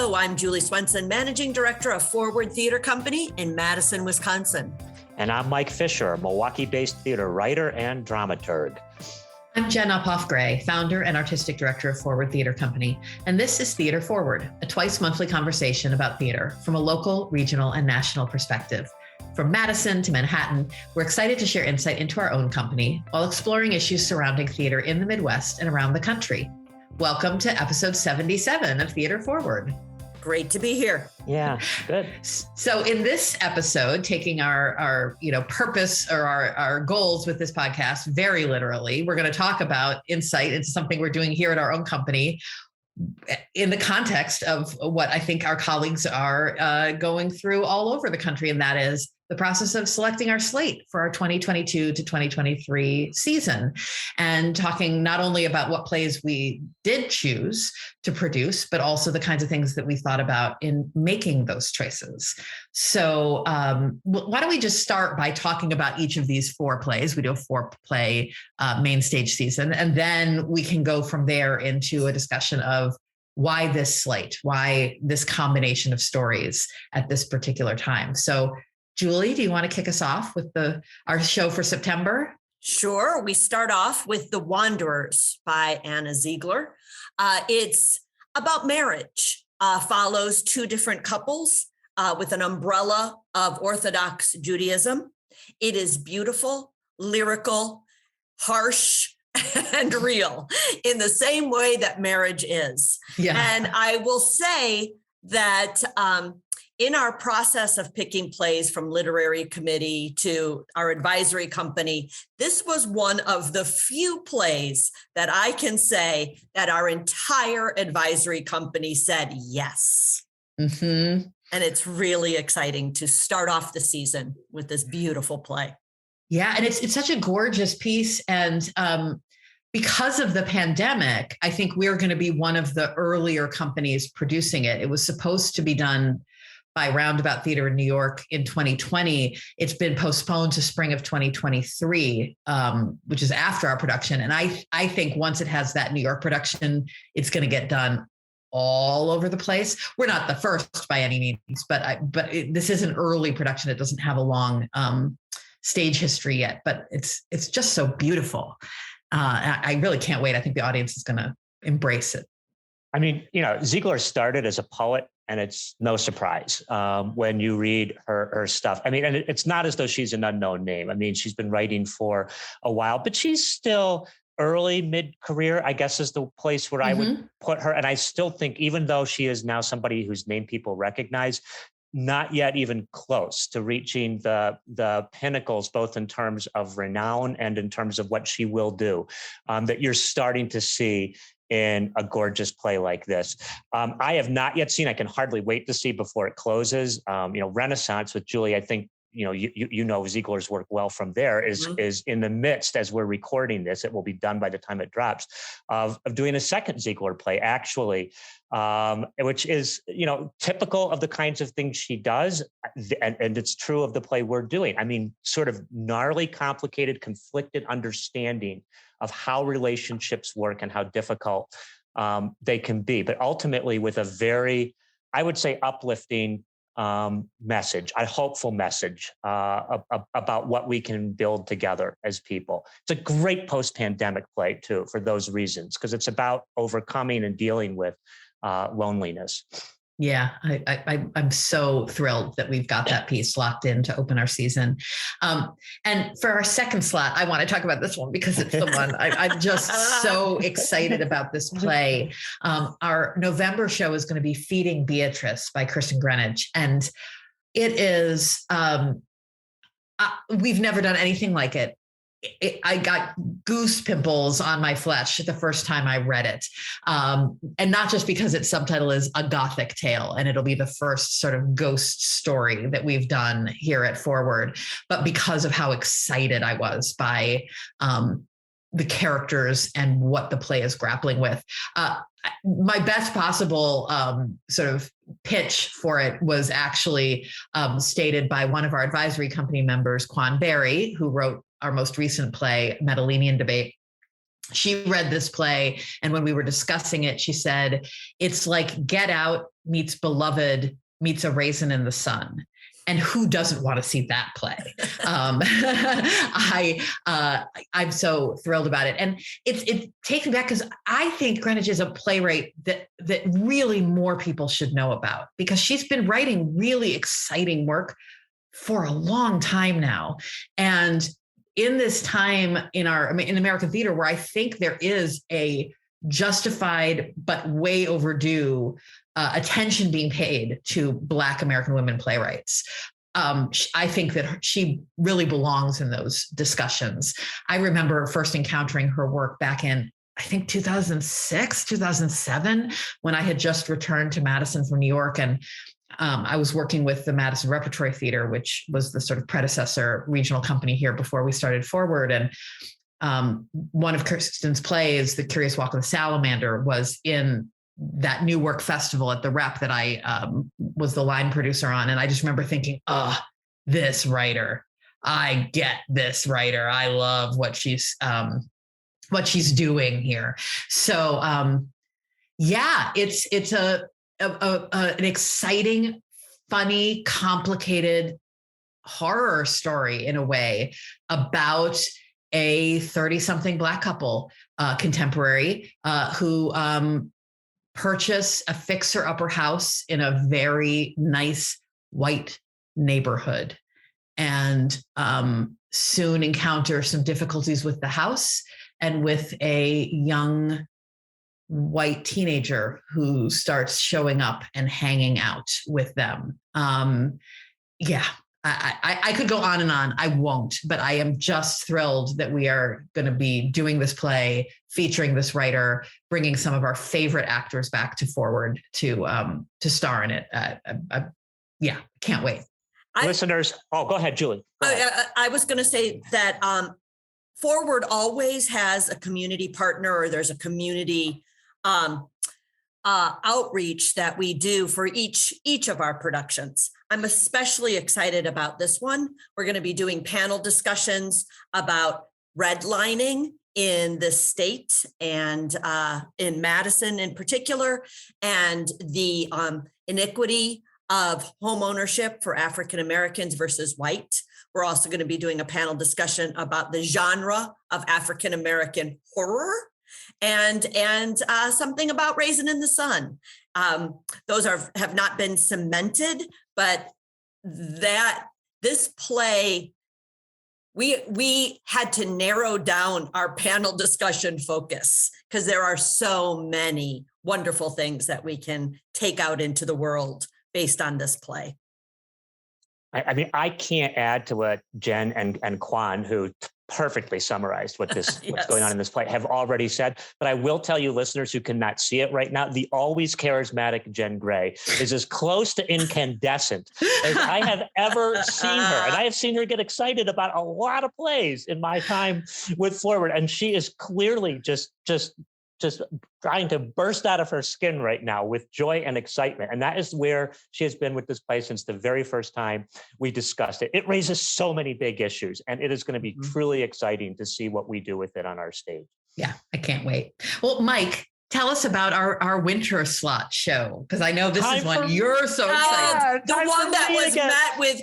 Hello, I'm Julie Swenson, Managing Director of Forward Theater Company in Madison, Wisconsin. And I'm Mike Fisher, a Milwaukee-based theater writer and dramaturg. I'm Jen Uphoff-Gray, founder and artistic director of Forward Theater Company, and this is Theater Forward, a twice-monthly conversation about theater from a local, regional, and national perspective. From Madison to Manhattan, we're excited to share insight into our own company while exploring issues surrounding theater in the Midwest and around the country. Welcome to episode 77 of Theater Forward. Great to be here. Yeah, good. So in this episode, taking our purpose or our goals with this podcast very literally, we're going to talk about insight into something we're doing here at our own company in the context of what I think our colleagues are going through all over the country, and that is the process of selecting our slate for our 2022 to 2023 season, and talking not only about what plays we did choose to produce, but also the kinds of things that we thought about in making those choices. So why don't we just start by talking about each of these four plays? We do a 4-play main stage season, and then we can go from there into a discussion of why this slate, why this combination of stories at this particular time. So Julie, do you want to kick us off with our show for September? Sure. We start off with The Wanderers by Anna Ziegler. It's about marriage, follows two different couples with an umbrella of Orthodox Judaism. It is beautiful, lyrical, harsh, and real in the same way that marriage is. Yeah. And I will say that in our process of picking plays from literary committee to our advisory company, this was one of the few plays that I can say that our entire advisory company said yes. Mm-hmm. And it's really exciting to start off the season with this beautiful play. Yeah, and it's such a gorgeous piece. And because of the pandemic, I think we're going to be one of the earlier companies producing it. It was supposed to be done by Roundabout Theater in New York in 2020. It's been postponed to spring of 2023, which is after our production. And I think once it has that New York production, it's going to get done all over the place. We're not the first by any means, but this is an early production. It doesn't have a long stage history yet, but it's just so beautiful. I really can't wait. I think the audience is going to embrace it. I mean, Ziegler started as a poet, and it's no surprise when you read her stuff. I mean, and it's not as though she's an unknown name. I mean, she's been writing for a while, but she's still early, mid-career, I guess, is the place where I would put her. And I still think, even though she is now somebody whose name people recognize, not yet even close to reaching the pinnacles, both in terms of renown and in terms of what she will do, that you're starting to see in a gorgeous play like this. I have not yet seen, I can hardly wait to see before it closes. Renaissance with Julie, I think, Ziegler's work well from there is in the midst, as we're recording this, it will be done by the time it drops, of doing a second Ziegler play, actually, which is, typical of the kinds of things she does. And it's true of the play we're doing. I mean, sort of gnarly, complicated, conflicted understanding of how relationships work and how difficult they can be, but ultimately with a very, I would say, uplifting message, a hopeful message about what we can build together as people. It's a great post-pandemic play too, for those reasons, because it's about overcoming and dealing with loneliness. Yeah, I'm so thrilled that we've got that piece locked in to open our season. And for our second slot, I want to talk about this one because it's the one I'm just so excited about this play. Our November show is going to be Feeding Beatrice by Kirsten Greenidge. And it is, we've never done anything like it. I got goose pimples on my flesh the first time I read it. And not just because its subtitle is A Gothic Tale, and it'll be the first sort of ghost story that we've done here at Forward, but because of how excited I was by the characters and what the play is grappling with. My best possible sort of pitch for it was actually stated by one of our advisory company members, Quan Berry, who wrote our most recent play, Medellinian Debate. she read this play, and when we were discussing it, she said, it's like Get Out meets Beloved meets A Raisin in the Sun. And who doesn't want to see that play? I'm so thrilled about it. And it takes me back because I think Greenwich is a playwright that really more people should know about, because she's been writing really exciting work for a long time now. And in this time in American theater, where I think there is a justified but way overdue attention being paid to Black American women playwrights. I think that she really belongs in those discussions. I remember first encountering her work back in, I think, 2006, 2007, when I had just returned to Madison from New York. And I was working with the Madison Repertory Theater, which was the sort of predecessor regional company here before we started Forward. And one of Kirsten's plays, The Curious Walk of the Salamander, was in that New Work Festival at the Rep that I was the line producer on. And I just remember thinking, this writer, I get this writer. I love what she's doing here. So it's an exciting, funny, complicated horror story in a way about a 30-something Black couple, contemporary, who purchase a fixer-upper house in a very nice white neighborhood, and soon encounter some difficulties with the house and with a young white teenager who starts showing up and hanging out with them. I could go on and on. I won't, but I am just thrilled that we are going to be doing this play, featuring this writer, bringing some of our favorite actors back to Forward to star in it. Can't wait. Listeners, go ahead, Julie. I was going to say that Forward always has a community partner, or there's a community outreach that we do for each of our productions. I'm especially excited about this one. We're going to be doing panel discussions about redlining in the state and in Madison in particular, and the inequity of home ownership for African Americans versus white. We're also going to be doing a panel discussion about the genre of African American horror, and something about Raisin in the Sun. Those have not been cemented, but that this play, we had to narrow down our panel discussion focus because there are so many wonderful things that we can take out into the world based on this play. I mean, I can't add to what Jen and Kwan, who perfectly summarized what Yes. what's going on in this play, have already said. But I will tell you, listeners who cannot see it right now, the always charismatic Jen Gray is as close to incandescent as I have ever seen her. And I have seen her get excited about a lot of plays in my time with Forward. And she is clearly just trying to burst out of her skin right now with joy and excitement. And that is where she has been with this play since the very first time we discussed it. It raises so many big issues, and it is going to be truly exciting to see what we do with it on our stage. Yeah, I can't wait. Well, Mike, tell us about our winter slot show, because I know this is one you're so excited. The one that was met with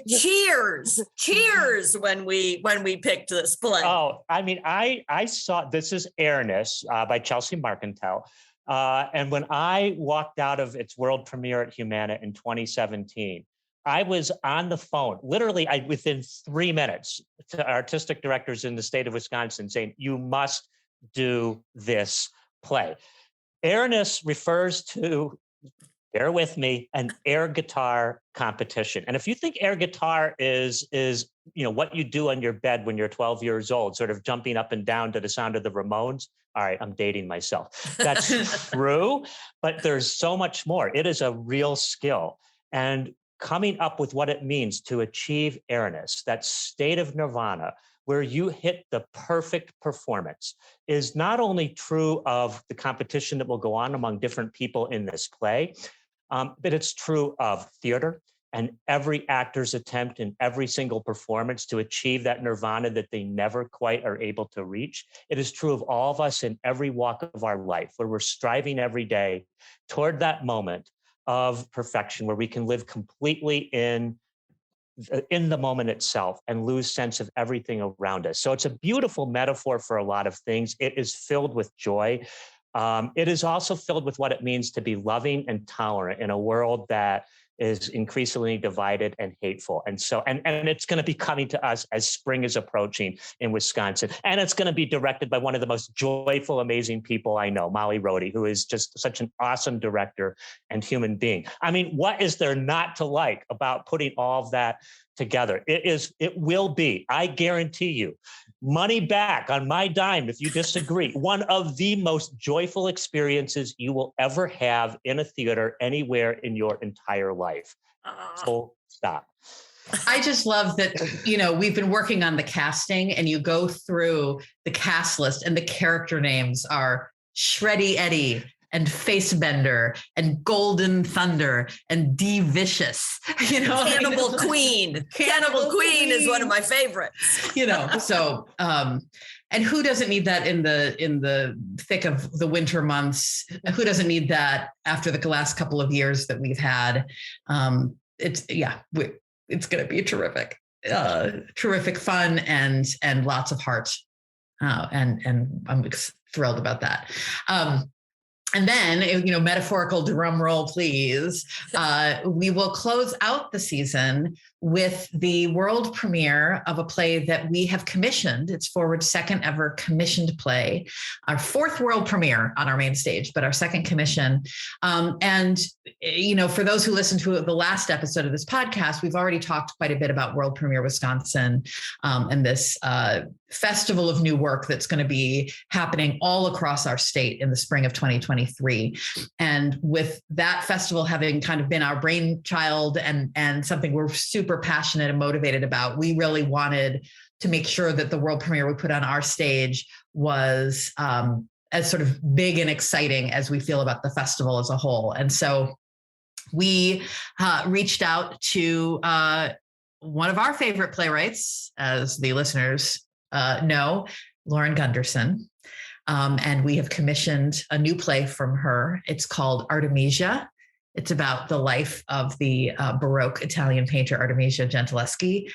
cheers when we picked this play. Oh, I mean, I saw, this is Airness by Chelsea Markentel. And when I walked out of its world premiere at Humana in 2017, I was on the phone, literally within 3 minutes, to artistic directors in the state of Wisconsin saying, you must do this play. Airness refers to, bear with me, an air guitar competition. And if you think air guitar is what you do on your bed when you're 12 years old, sort of jumping up and down to the sound of the Ramones. All right, I'm dating myself. That's true, but there's so much more. It is a real skill. And coming up with what it means to achieve airness, that state of nirvana, where you hit the perfect performance, is not only true of the competition that will go on among different people in this play, but it's true of theater, and every actor's attempt in every single performance to achieve that nirvana that they never quite are able to reach. It is true of all of us in every walk of our life, where we're striving every day toward that moment of perfection, where we can live completely in the moment itself and lose sense of everything around us. So it's a beautiful metaphor for a lot of things. It is filled with joy. It is also filled with what it means to be loving and tolerant in a world that is increasingly divided and hateful. And so, and it's going to be coming to us as spring is approaching in Wisconsin. And it's going to be directed by one of the most joyful, amazing people I know, Molly Rohde, who is just such an awesome director and human being. I mean, what is there not to like about putting all of that together? It will be, I guarantee you, money back on my dime if you disagree, one of the most joyful experiences you will ever have in a theater anywhere in your entire life. So stop. I just love that, we've been working on the casting, and you go through the cast list and the character names are Shreddy Eddie and Facebender and Golden Thunder and D Vicious, Cannibal Queen. Cannibal Queen is one of my favorites. So and who doesn't need that in the thick of the winter months? Who doesn't need that after the last couple of years that we've had? It's going to be terrific, terrific fun and lots of heart, and I'm thrilled about that. And then, metaphorical drum roll, please. We will close out the season with the world premiere of a play that we have commissioned. It's Forward's second ever commissioned play, our fourth world premiere on our main stage, but our second commission. And for those who listened to the last episode of this podcast, we've already talked quite a bit about World Premiere Wisconsin, and this festival of new work that's going to be happening all across our state in the spring of 2023. And with that festival having kind of been our brainchild and something we're super passionate and motivated about, we really wanted to make sure that the world premiere we put on our stage was as sort of big and exciting as we feel about the festival as a whole. And so we reached out to one of our favorite playwrights, as the listeners know, Lauren Gunderson. And we have commissioned a new play from her. It's called Artemisia. It's about the life of the Baroque Italian painter Artemisia Gentileschi.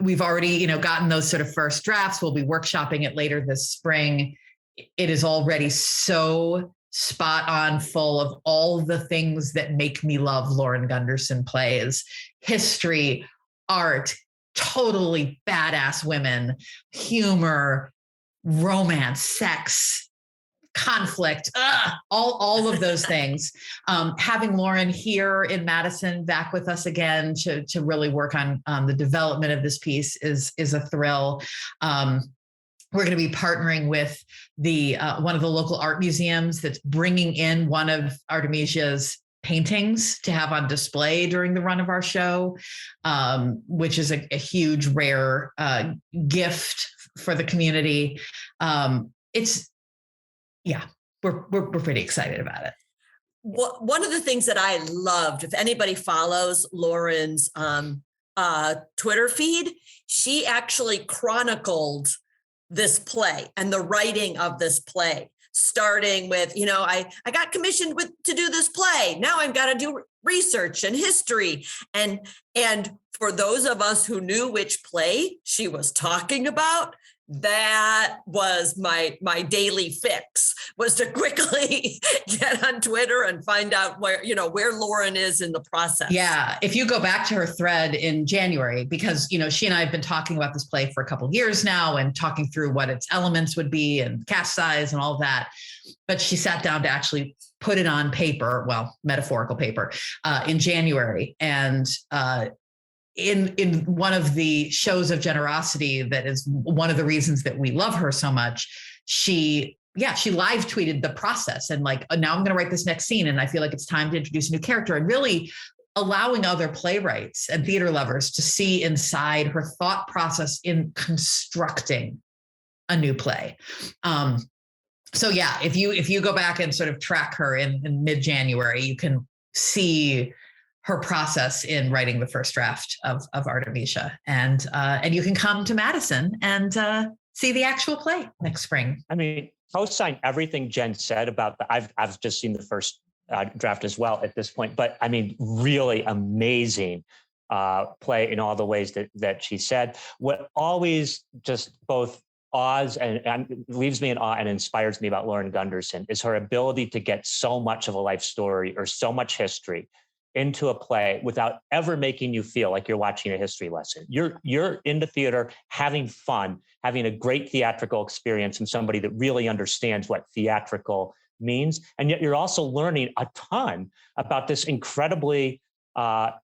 We've already, gotten those sort of first drafts. We'll be workshopping it later this spring. It is already so spot on, full of all the things that make me love Lauren Gunderson plays: history, art, totally badass women, humor, romance, sex, conflict, all of those things. Having Lauren here in Madison back with us again to really work on the development of this piece is a thrill. We're going to be partnering with the one of the local art museums that's bringing in one of Artemisia's paintings to have on display during the run of our show, which is a huge, rare gift for the community. We're pretty excited about it. One of the things that I loved, if anybody follows Lauren's Twitter feed, she actually chronicled this play and the writing of this play, starting with, I got commissioned to do this play. Now I've got to do research and history. And for those of us who knew which play she was talking about, that was my daily fix, was to quickly get on Twitter and find out where Lauren is in the process. Yeah. If you go back to her thread in January, because, she and I have been talking about this play for a couple of years now and talking through what its elements would be and cast size and all of that. But she sat down to actually put it on paper, well, metaphorical paper, in January. And, in one of the shows of generosity that is one of the reasons that we love her so much, she live tweeted the process and now I'm going to write this next scene and I feel like it's time to introduce a new character, and really allowing other playwrights and theater lovers to see inside her thought process in constructing a new play. So yeah, if you go back and sort of track her in mid-January, you can see her process in writing the first draft of Artemisia. And you can come to Madison and see the actual play next spring. I mean, co-sign everything Jen said about I've just seen the first draft as well at this point, but I mean, really amazing play in all the ways that she said. What always just both awes and leaves me in awe and inspires me about Lauren Gunderson is her ability to get so much of a life story or so much history into a play without ever making you feel like you're watching a history lesson. You're in the theater having fun, having a great theatrical experience, and somebody that really understands what theatrical means. And yet you're also learning a ton about this incredibly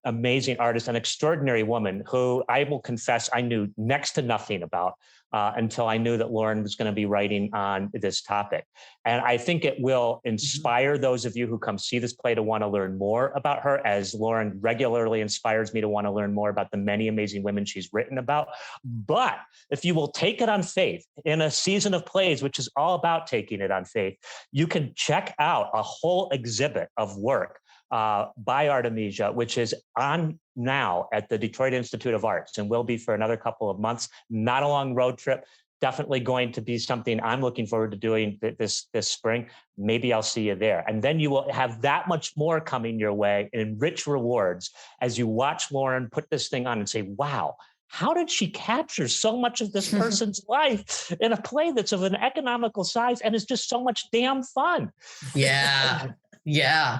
amazing artist, an extraordinary woman who I will confess I knew next to nothing about until I knew that Lauren was going to be writing on this topic. And I think it will inspire those of you who come see this play to want to learn more about her, as Lauren regularly inspires me to want to learn more about the many amazing women she's written about. But if you will take it on faith in a season of plays, which is all about taking it on faith, you can check out a whole exhibit of work by Artemisia, which is on now at the Detroit Institute of Arts and will be for another couple of months. Not a long road trip. Definitely going to be something I'm looking forward to doing this spring. Maybe I'll see you there. And then you will have that much more coming your way in rich rewards as you watch Lauren put this thing on and say, wow, how did she capture so much of this person's life in a play that's of an economical size and is just so much damn fun? Yeah. Yeah.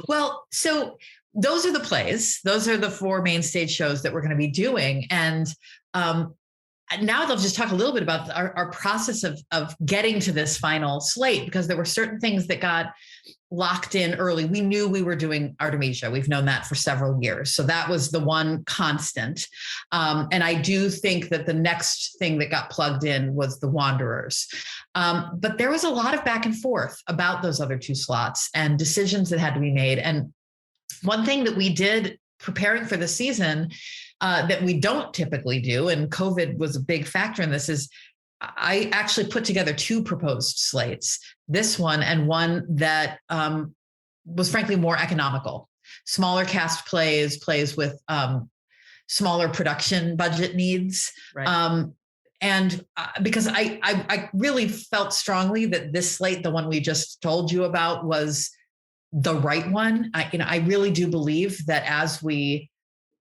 Well, so those are the plays. Those are the 4 main stage shows that we're going to be doing. And now I'll just talk a little bit about our process of getting to this final slate, because there were certain things that got locked in early. We knew we were doing Artemisia. We've known that for several years. So that was the one constant. And I do think that the next thing that got plugged in was The Wanderers. But there was a lot of back and forth about those other 2 slots and decisions that had to be made. And one thing that we did preparing for the season that we don't typically do, and COVID was a big factor in this, is I actually put together 2 proposed slates, this one and one that was frankly more economical, smaller cast plays with smaller production budget needs. Right. And because I really felt strongly that this slate, the one we just told you about, was the right one. I really do believe that as we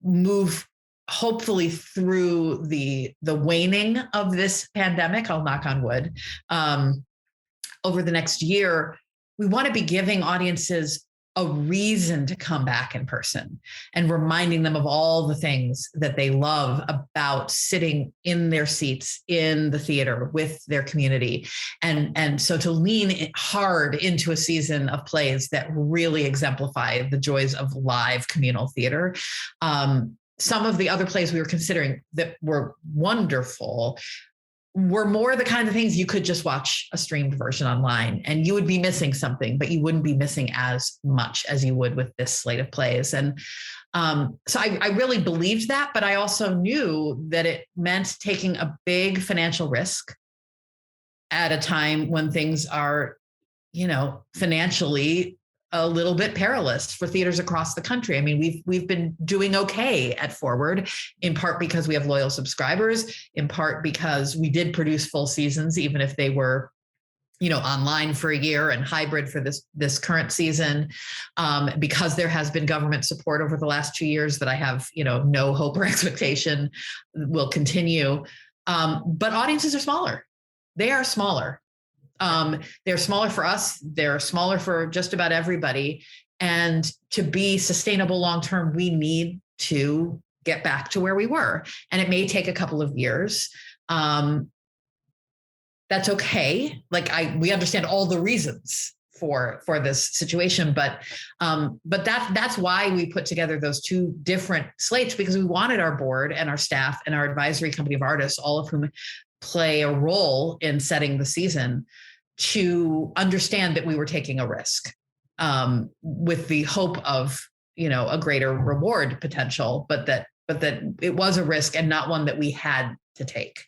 move hopefully through the waning of this pandemic, I'll knock on wood, over the next year, we want to be giving audiences a reason to come back in person and reminding them of all the things that they love about sitting in their seats in the theater with their community. And so to lean hard into a season of plays that really exemplify the joys of live communal theater. Some of the other plays we were considering that were wonderful were more the kind of things you could just watch a streamed version online and you would be missing something, but you wouldn't be missing as much as you would with this slate of plays. And so I really believed that, but I also knew that it meant taking a big financial risk at a time when things are, financially a little bit perilous for theaters across the country. I mean, we've been doing okay at Forward, in part because we have loyal subscribers, in part because we did produce full seasons, even if they were, online for a year and hybrid for this current season, because there has been government support over the last 2 years that I have, no hope or expectation will continue. But audiences are smaller. They are smaller. They're smaller for us. They're smaller for just about everybody. And to be sustainable long-term, we need to get back to where we were. And it may take a couple of years. That's okay. We understand all the reasons for this situation, but that's why we put together those 2 different slates, because we wanted our board and our staff and our advisory company of artists, all of whom play a role in setting the season, to understand that we were taking a risk with the hope of, a greater reward potential, but that it was a risk and not one that we had to take.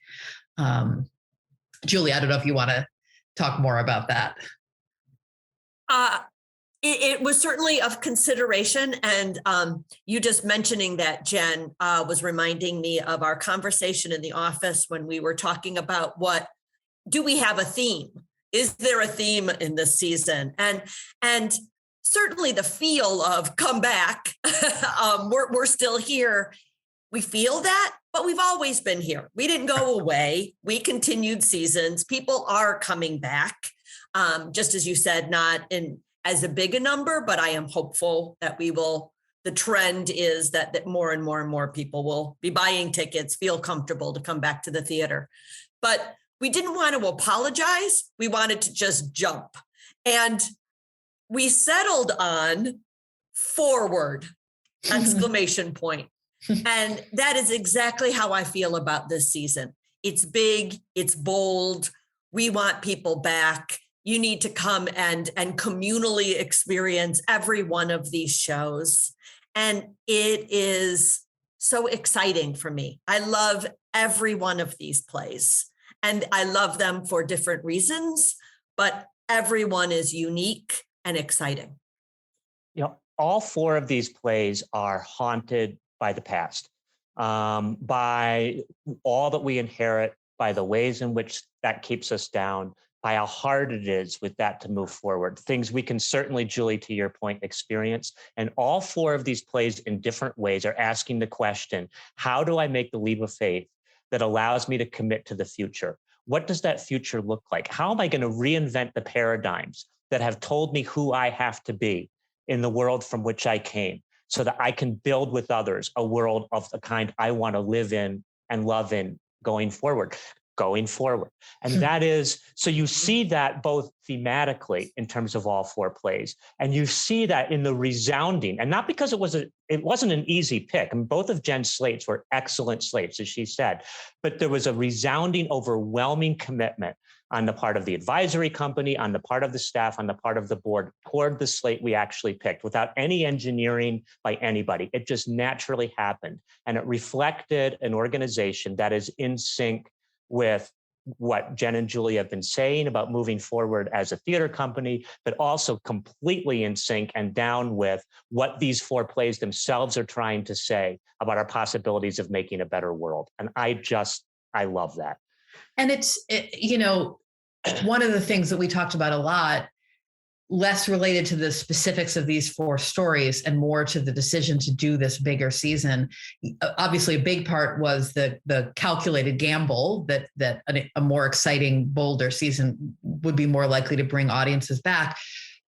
Julie, I don't know if you want to talk more about that. It was certainly of consideration. And you just mentioning that, Jen, was reminding me of our conversation in the office when we were talking about do we have a theme? Is there a theme in this season? And certainly the feel of come back, we're still here. We feel that, but we've always been here. We didn't go away. We continued seasons. People are coming back. Just as you said, not in as a big a number, but I am hopeful that we will. The trend is that more and more and more people will be buying tickets, feel comfortable to come back to the theater. But we didn't want to apologize. We wanted to just jump. And we settled on forward, exclamation point. And that is exactly how I feel about this season. It's big, it's bold. We want people back. You need to come and communally experience every one of these shows. And it is so exciting for me. I love every one of these plays, and I love them for different reasons, but everyone is unique and exciting. All 4 of these plays are haunted by the past, by all that we inherit, by the ways in which that keeps us down, by how hard it is with that to move forward. Things we can certainly, Julie, to your point, experience. And all 4 of these plays in different ways are asking the question, how do I make the leap of faith that allows me to commit to the future? What does that future look like? How am I going to reinvent the paradigms that have told me who I have to be in the world from which I came, so that I can build with others a world of the kind I want to live in and love in going forward. And that is, so you see that both thematically in terms of all 4 plays, and you see that in the resounding, and not because it wasn't an easy pick. I mean, both of Jen's slates were excellent slates, as she said, but there was a resounding, overwhelming commitment on the part of the advisory company, on the part of the staff, on the part of the board toward the slate we actually picked without any engineering by anybody. It just naturally happened. And it reflected an organization that is in sync with what Jen and Julie have been saying about moving forward as a theater company, but also completely in sync and down with what these 4 plays themselves are trying to say about our possibilities of making a better world. And I love that. And one of the things that we talked about a lot, less related to the specifics of these 4 stories and more to the decision to do this bigger season. Obviously, a big part was the calculated gamble that a more exciting, bolder season would be more likely to bring audiences back.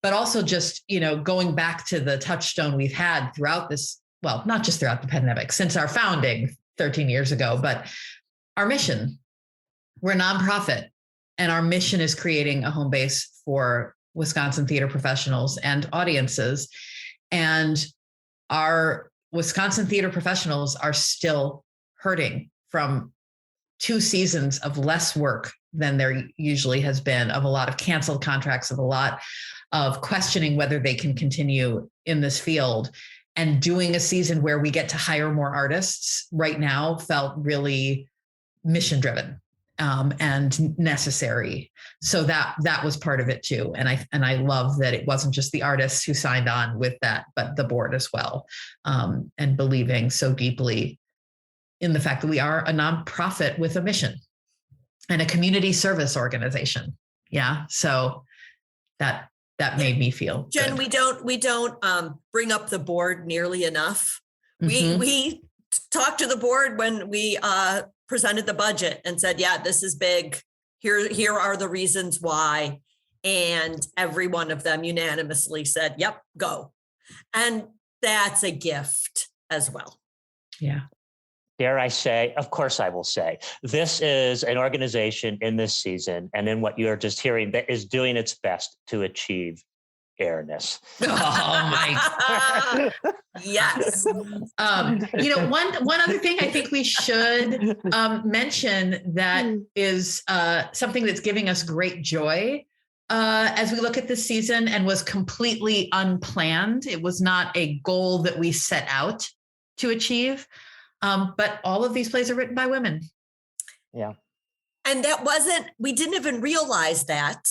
But also just, going back to the touchstone we've had throughout this, well, not just throughout the pandemic, since our founding 13 years ago, but our mission. We're a nonprofit, and our mission is creating a home base for Wisconsin theater professionals and audiences. And our Wisconsin theater professionals are still hurting from 2 seasons of less work than there usually has been, of a lot of canceled contracts, of a lot of questioning whether they can continue in this field. And doing a season where we get to hire more artists right now felt really mission driven. And necessary. So that was part of it too. And I love that it wasn't just the artists who signed on with that, but the board as well. And believing so deeply in the fact that we are a nonprofit with a mission and a community service organization. Yeah. So that made me feel Jen, good. we don't bring up the board nearly enough. We talked to the board when we presented the budget and said, yeah, this is big. Here are the reasons why. And every one of them unanimously said, yep, go. And that's a gift as well. Yeah. Dare I say, of course I will say, this is an organization in this season and in what you're just hearing that is doing its best to achieve airness. Oh my. Yes. One other thing I think we should mention that is something that's giving us great joy as we look at this season and was completely unplanned. It was not a goal that we set out to achieve, but all of these plays are written by women. Yeah. And we didn't even realize that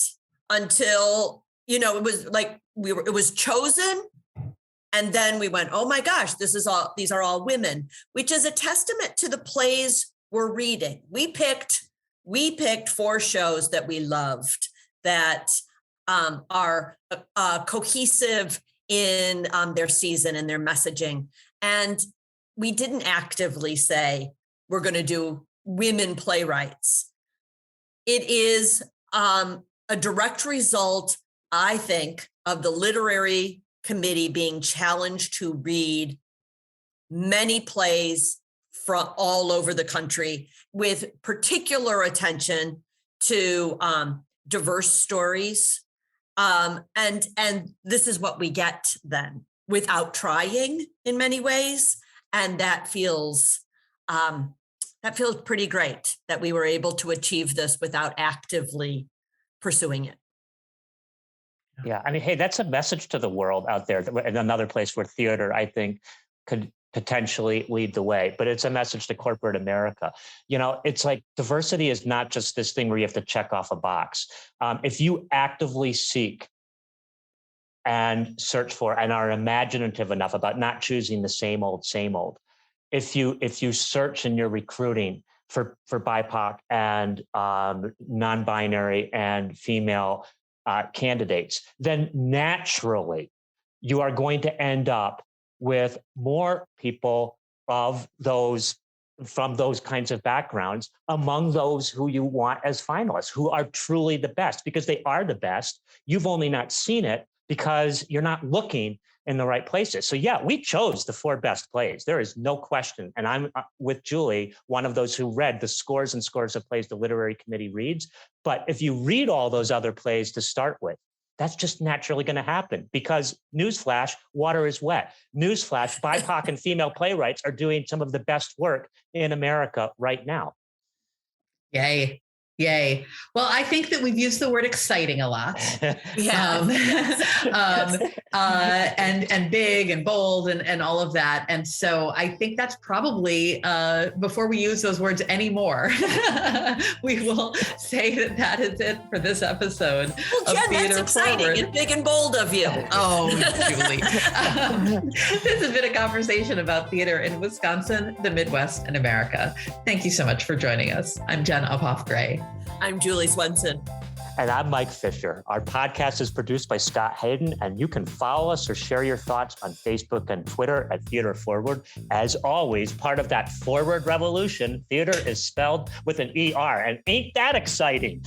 until it was like it was chosen. And then we went, oh my gosh, these are all women, which is a testament to the plays we're reading. We picked 4 shows that we loved that are cohesive in their season and their messaging. And we didn't actively say, we're going to do women playwrights. It is a direct result, I think, of the literary committee being challenged to read many plays from all over the country with particular attention to diverse stories. And this is what we get then without trying in many ways. And that feels pretty great that we were able to achieve this without actively pursuing it. Yeah, I mean, hey, that's a message to the world out there, and another place where theater, I think, could potentially lead the way. But it's a message to corporate America. It's like diversity is not just this thing where you have to check off a box. If you actively seek and search for and are imaginative enough about not choosing the same old, if you search and you're recruiting for BIPOC and non-binary and female candidates, then naturally you are going to end up with more people from those kinds of backgrounds among those who you want as finalists, who are truly the best, because they are the best. You've only not seen it because you're not looking in the right places. So yeah, we chose the 4 best plays. There is no question. And I'm with Julie, one of those who read the scores and scores of plays the literary committee reads. But if you read all those other plays to start with, that's just naturally going to happen because newsflash, water is wet. Newsflash, BIPOC and female playwrights are doing some of the best work in America right now. Yay. Yay. Well, I think that we've used the word exciting a lot. And big and bold and all of that. And so I think that's probably, before we use those words anymore, we will say that is it for this episode. Well, Jen, that's exciting Forward. And big and bold of you. Oh, Julie. This has been a conversation about theater in Wisconsin, the Midwest, and America. Thank you so much for joining us. I'm Jen Uphoff-Gray. I'm Julie Swenson. And I'm Mike Fisher. Our podcast is produced by Scott Hayden, and you can follow us or share your thoughts on Facebook and Twitter at Theater Forward. As always, part of that forward revolution, theater is spelled with an ER, and ain't that exciting?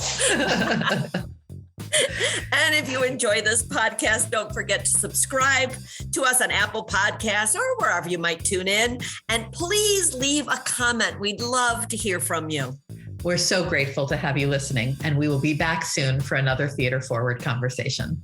And if you enjoy this podcast, don't forget to subscribe to us on Apple Podcasts or wherever you might tune in. And please leave a comment. We'd love to hear from you. We're so grateful to have you listening, and we will be back soon for another Theater Forward conversation.